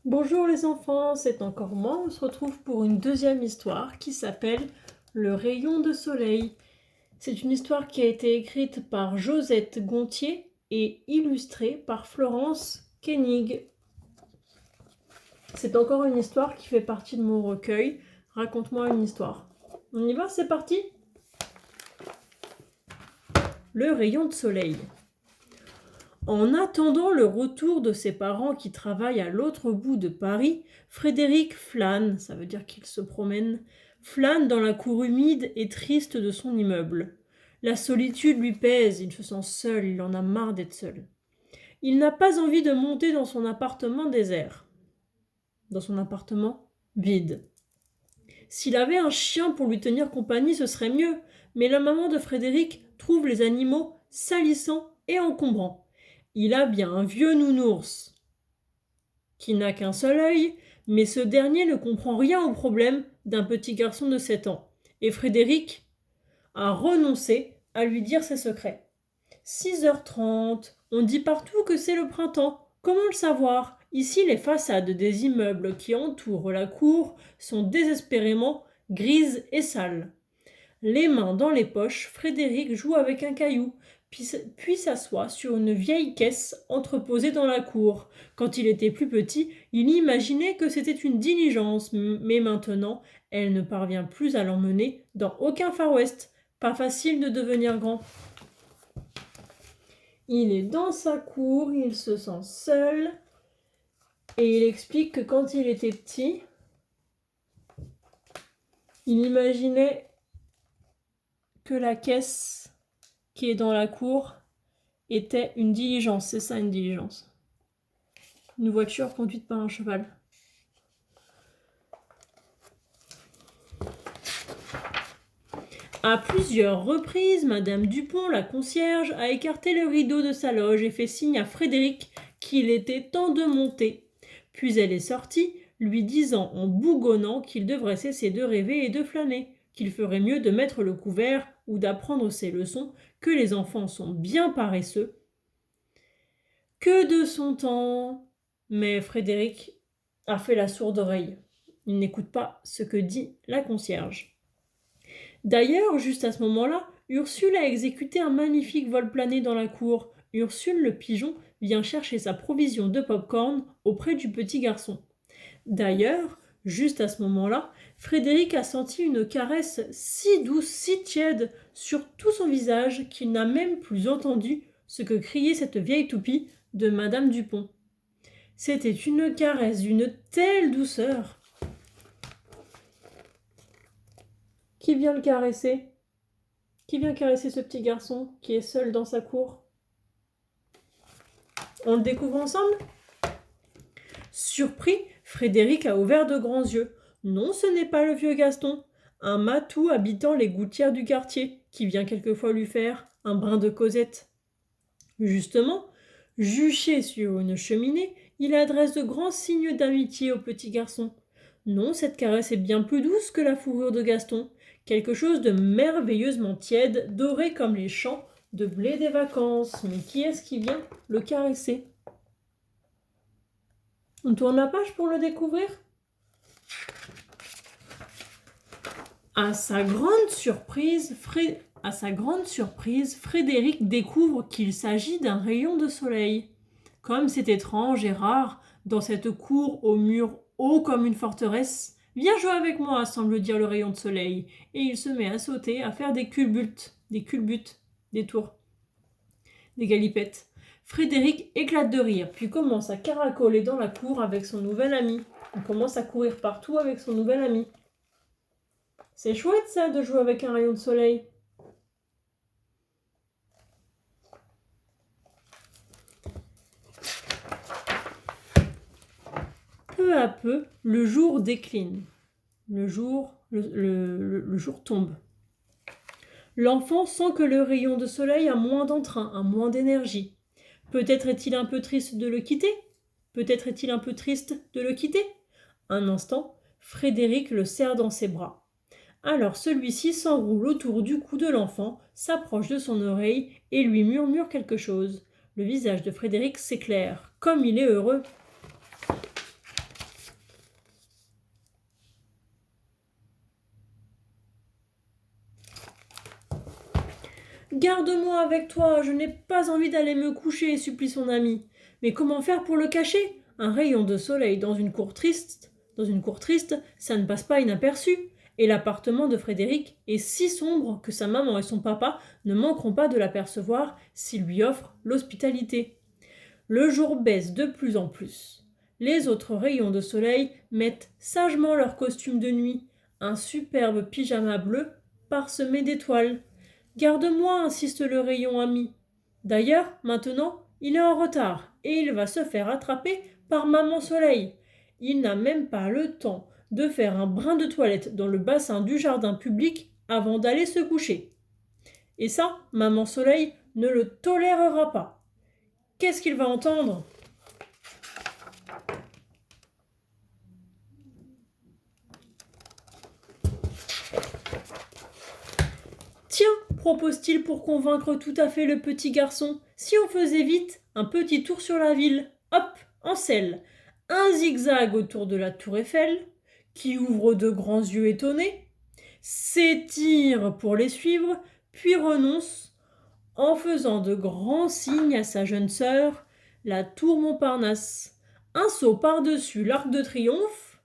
Bonjour les enfants, c'est encore moi. On se retrouve pour une deuxième histoire qui s'appelle Le rayon de soleil. C'est une histoire qui a été écrite par Josette Gontier et illustrée par Florence Koenig. C'est encore une histoire qui fait partie de mon recueil. Raconte-moi une histoire. On y va, c'est parti. Le rayon de soleil. En attendant le retour de ses parents qui travaillent à l'autre bout de Paris, Frédéric flâne, ça veut dire qu'il se promène, flâne dans la cour humide et triste de son immeuble. La solitude lui pèse, il se sent seul, il en a marre d'être seul. Il n'a pas envie de monter dans son appartement désert, dans son appartement vide. S'il avait un chien pour lui tenir compagnie, ce serait mieux, mais la maman de Frédéric trouve les animaux salissants et encombrants. Il a bien un vieux nounours qui n'a qu'un seul œil, mais ce dernier ne comprend rien au problème d'un petit garçon de 7 ans. Et Frédéric a renoncé à lui dire ses secrets. 6h30, on dit partout que c'est le printemps. Comment le savoir? Ici, les façades des immeubles qui entourent la cour sont désespérément grises et sales. Les mains dans les poches, Frédéric joue avec un caillou, puis s'assoit sur une vieille caisse entreposée dans la cour. Quand il était plus petit, il imaginait que c'était une diligence, mais maintenant, elle ne parvient plus à l'emmener dans aucun Far West. Pas facile de devenir grand. Il est dans sa cour, il se sent seul, et il explique que quand il était petit, il imaginait que la caisse qui est dans la cour était une diligence. C'est ça, une diligence. Une voiture conduite par un cheval. À plusieurs reprises, Madame Dupont, la concierge, a écarté le rideau de sa loge et fait signe à Frédéric qu'il était temps de monter. Puis elle est sortie, lui disant en bougonnant qu'il devrait cesser de rêver et de flâner, qu'il ferait mieux de mettre le couvert ou d'apprendre ses leçons, que les enfants sont bien paresseux. Que de son temps! Mais Frédéric a fait la sourde oreille. Il n'écoute pas ce que dit la concierge. D'ailleurs, juste à ce moment-là, Ursule a exécuté un magnifique vol plané dans la cour. Ursule, le pigeon, vient chercher sa provision de pop-corn auprès du petit garçon. D'ailleurs, juste à ce moment-là, Frédéric a senti une caresse si douce, si tiède sur tout son visage qu'il n'a même plus entendu ce que criait cette vieille toupie de Madame Dupont. C'était une caresse d'une telle douceur. Qui vient le caresser? Qui vient caresser ce petit garçon qui est seul dans sa cour? On le découvre ensemble? Surpris, Frédéric a ouvert de grands yeux. Non, ce n'est pas le vieux Gaston, un matou habitant les gouttières du quartier, qui vient quelquefois lui faire un brin de causette. Justement, juché sur une cheminée, il adresse de grands signes d'amitié au petit garçon. Non, cette caresse est bien plus douce que la fourrure de Gaston, quelque chose de merveilleusement tiède, doré comme les champs de blé des vacances. Mais qui est-ce qui vient le caresser? On tourne la page pour le découvrir. À sa grande surprise, Frédéric découvre qu'il s'agit d'un rayon de soleil. Comme c'est étrange et rare, dans cette cour aux murs hauts comme une forteresse, viens jouer avec moi, semble dire le rayon de soleil, et il se met à sauter, à faire des culbutes, des tours, des galipettes. Frédéric éclate de rire, puis commence à caracoler dans la cour avec son nouvel ami. Il commence à courir partout avec son nouvel ami. C'est chouette ça de jouer avec un rayon de soleil. Peu à peu, le jour décline. Le jour tombe. L'enfant sent que le rayon de soleil a moins d'entrain, a moins d'énergie. Peut-être est-il un peu triste de le quitter? Peut-être est-il un peu triste de le quitter? Un instant, Frédéric le serre dans ses bras. Alors celui-ci s'enroule autour du cou de l'enfant, s'approche de son oreille et lui murmure quelque chose. Le visage de Frédéric s'éclaire. Comme il est heureux! Garde-moi avec toi, je n'ai pas envie d'aller me coucher, supplie son ami. Mais comment faire pour le cacher? Un rayon de soleil dans une cour triste, ça ne passe pas inaperçu. Et l'appartement de Frédéric est si sombre que sa maman et son papa ne manqueront pas de l'apercevoir s'il lui offre l'hospitalité. Le jour baisse de plus en plus. Les autres rayons de soleil mettent sagement leur costume de nuit, un superbe pyjama bleu parsemé d'étoiles. Garde-moi, insiste le rayon ami. D'ailleurs, maintenant, il est en retard et il va se faire attraper par Maman Soleil. Il n'a même pas le temps de faire un brin de toilette dans le bassin du jardin public avant d'aller se coucher. Et ça, Maman Soleil ne le tolérera pas. Qu'est-ce qu'il va entendre? Tiens, propose-t-il pour convaincre tout à fait le petit garçon, si on faisait vite un petit tour sur la ville. Hop, en selle. Un zigzag autour de la tour Eiffel, qui ouvre de grands yeux étonnés, s'étire pour les suivre, puis renonce en faisant de grands signes à sa jeune sœur, la tour Montparnasse. Un saut par-dessus l'Arc de Triomphe,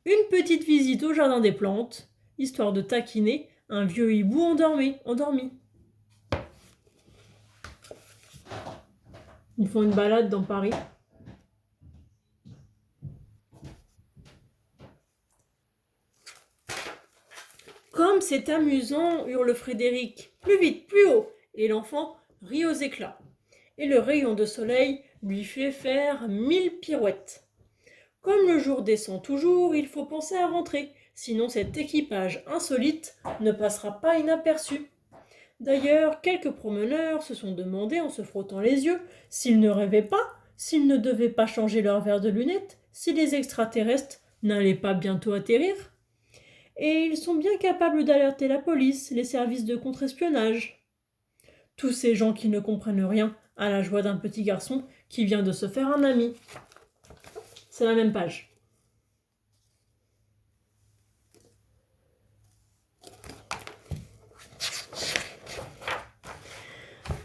une petite visite au jardin des plantes, histoire de taquiner un vieux hibou endormi. Ils font une balade dans Paris. Comme c'est amusant, hurle Frédéric. Plus vite, plus haut. Et l'enfant rit aux éclats. Et le rayon de soleil lui fait faire 1000 pirouettes. Comme le jour descend toujours, il faut penser à rentrer, sinon cet équipage insolite ne passera pas inaperçu. D'ailleurs, quelques promeneurs se sont demandé en se frottant les yeux s'ils ne rêvaient pas, s'ils ne devaient pas changer leur verre de lunettes, si les extraterrestres n'allaient pas bientôt atterrir. Et ils sont bien capables d'alerter la police, les services de contre-espionnage. Tous ces gens qui ne comprennent rien à la joie d'un petit garçon qui vient de se faire un ami. C'est la même page.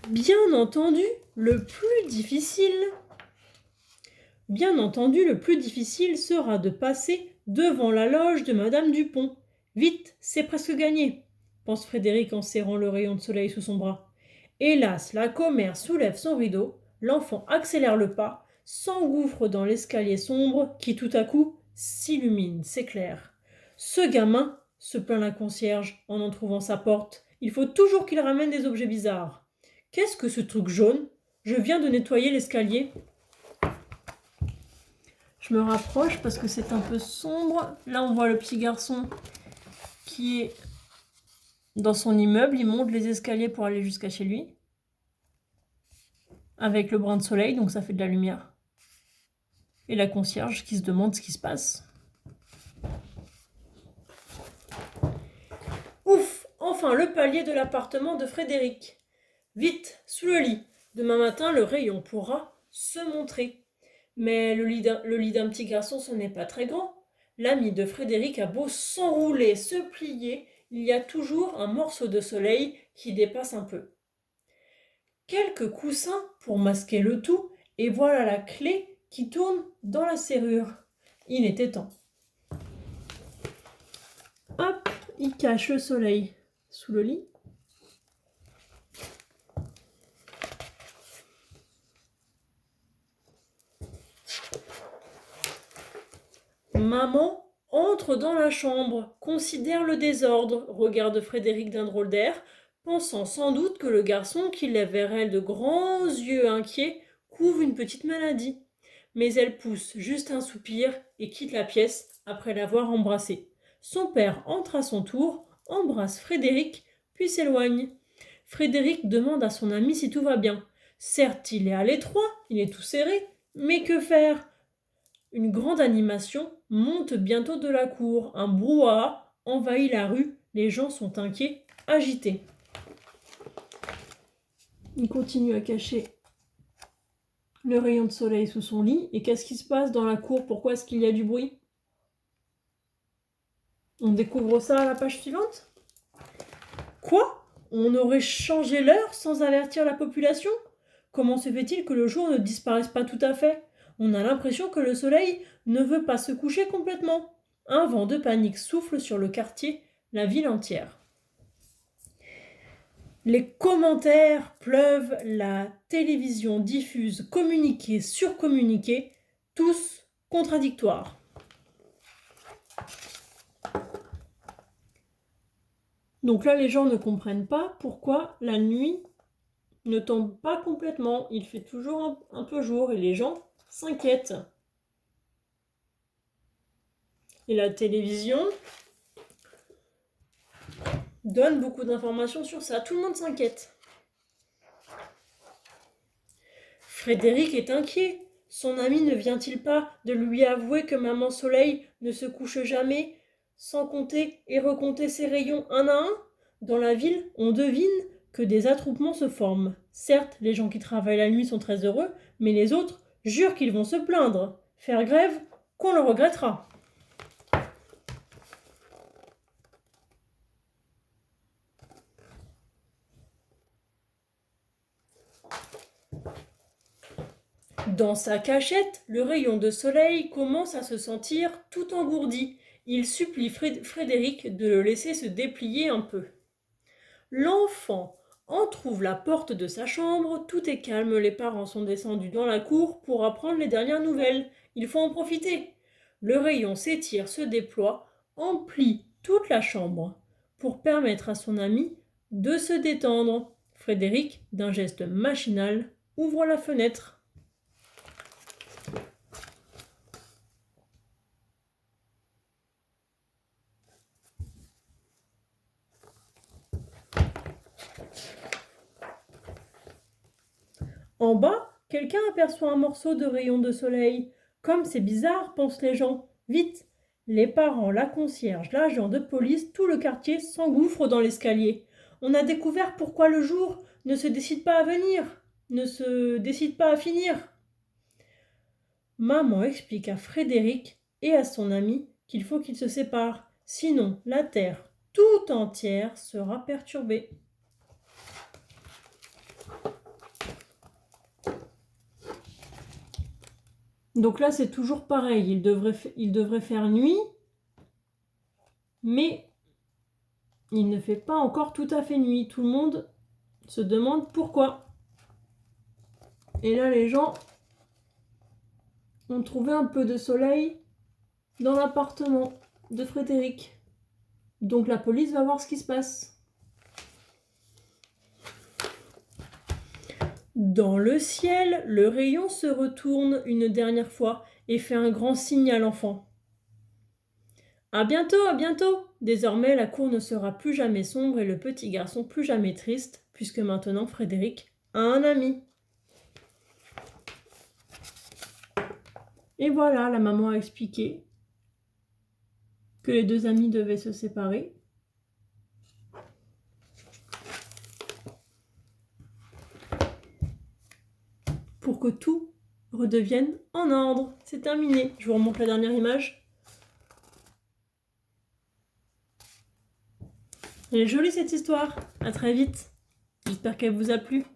Bien entendu, le plus difficile sera de passer devant la loge de Madame Dupont. Vite, c'est presque gagné, pense Frédéric en serrant le rayon de soleil sous son bras. Hélas, la commère soulève son rideau, l'enfant accélère le pas, s'engouffre dans l'escalier sombre qui tout à coup s'illumine, s'éclaire. Ce gamin, se plaint la concierge en trouvant sa porte, il faut toujours qu'il ramène des objets bizarres. Qu'est-ce que ce truc jaune? Je viens de nettoyer l'escalier. Je me rapproche parce que c'est un peu sombre. Là, on voit le petit garçon qui est dans son immeuble. Il monte les escaliers pour aller jusqu'à chez lui. Avec le brin de soleil, donc ça fait de la lumière. Et la concierge qui se demande ce qui se passe. Ouf! Enfin, le palier de l'appartement de Frédéric. Vite, sous le lit. Demain matin, le rayon pourra se montrer. Mais le lit d'un petit garçon, ce n'est pas très grand. L'ami de Frédéric a beau s'enrouler, se plier, il y a toujours un morceau de soleil qui dépasse un peu. Quelques coussins pour masquer le tout, et voilà la clé qui tourne dans la serrure. Il était temps. Hop, il cache le soleil sous le lit. Maman entre dans la chambre, considère le désordre, regarde Frédéric d'un drôle d'air, pensant sans doute que le garçon qui lève vers elle de grands yeux inquiets couvre une petite maladie. Mais elle pousse juste un soupir et quitte la pièce après l'avoir embrassé. Son père entre à son tour, embrasse Frédéric, puis s'éloigne. Frédéric demande à son ami si tout va bien. Certes, il est à l'étroit, il est tout serré, mais que faire? Une grande animation monte bientôt de la cour. Un brouhaha envahit la rue. Les gens sont inquiets, agités. Il continue à cacher le rayon de soleil sous son lit. Et qu'est-ce qui se passe dans la cour? Pourquoi est-ce qu'il y a du bruit? On découvre ça à la page suivante. Quoi? On aurait changé l'heure sans avertir la population? Comment se fait-il que le jour ne disparaisse pas tout à fait? On a l'impression que le soleil ne veut pas se coucher complètement. Un vent de panique souffle sur le quartier, la ville entière. Les commentaires pleuvent, la télévision diffuse communiqués sur communiqués, tous contradictoires. Donc là, les gens ne comprennent pas pourquoi la nuit ne tombe pas complètement. Il fait toujours un peu jour et les gens s'inquiètent. Et la télévision donne beaucoup d'informations sur ça. Tout le monde s'inquiète. Frédéric est inquiet. Son ami ne vient-il pas de lui avouer que Maman Soleil ne se couche jamais, sans compter et recompter ses rayons un à un? Dans la ville, on devine que des attroupements se forment. Certes, les gens qui travaillent la nuit sont très heureux, mais les autres jurent qu'ils vont se plaindre, faire grève, qu'on le regrettera. Dans sa cachette, le rayon de soleil commence à se sentir tout engourdi. Il supplie Frédéric de le laisser se déplier un peu. L'enfant entr'ouvre la porte de sa chambre, tout est calme, les parents sont descendus dans la cour pour apprendre les dernières nouvelles. Il faut en profiter. Le rayon s'étire, se déploie, emplit toute la chambre pour permettre à son ami de se détendre. Frédéric, d'un geste machinal, ouvre la fenêtre. En bas, quelqu'un aperçoit un morceau de rayon de soleil. Comme c'est bizarre, pensent les gens. Vite! Les parents, la concierge, l'agent de police, tout le quartier s'engouffre dans l'escalier. On a découvert pourquoi le jour ne se décide pas à venir, ne se décide pas à finir. Maman explique à Frédéric et à son ami qu'il faut qu'ils se séparent, sinon la terre tout entière sera perturbée. Donc là, c'est toujours pareil. Il devrait faire nuit, mais il ne fait pas encore tout à fait nuit. Tout le monde se demande pourquoi. Et là, les gens ont trouvé un peu de soleil dans l'appartement de Frédéric. Donc la police va voir ce qui se passe. Dans le ciel, le rayon se retourne une dernière fois et fait un grand signe à l'enfant. À bientôt, à bientôt! Désormais, la cour ne sera plus jamais sombre et le petit garçon plus jamais triste, puisque maintenant Frédéric a un ami. Et voilà, la maman a expliqué que les deux amis devaient se séparer. Pour que tout redevienne en ordre. C'est terminé. Je vous remontre la dernière image. Elle est jolie cette histoire. À très vite. J'espère qu'elle vous a plu.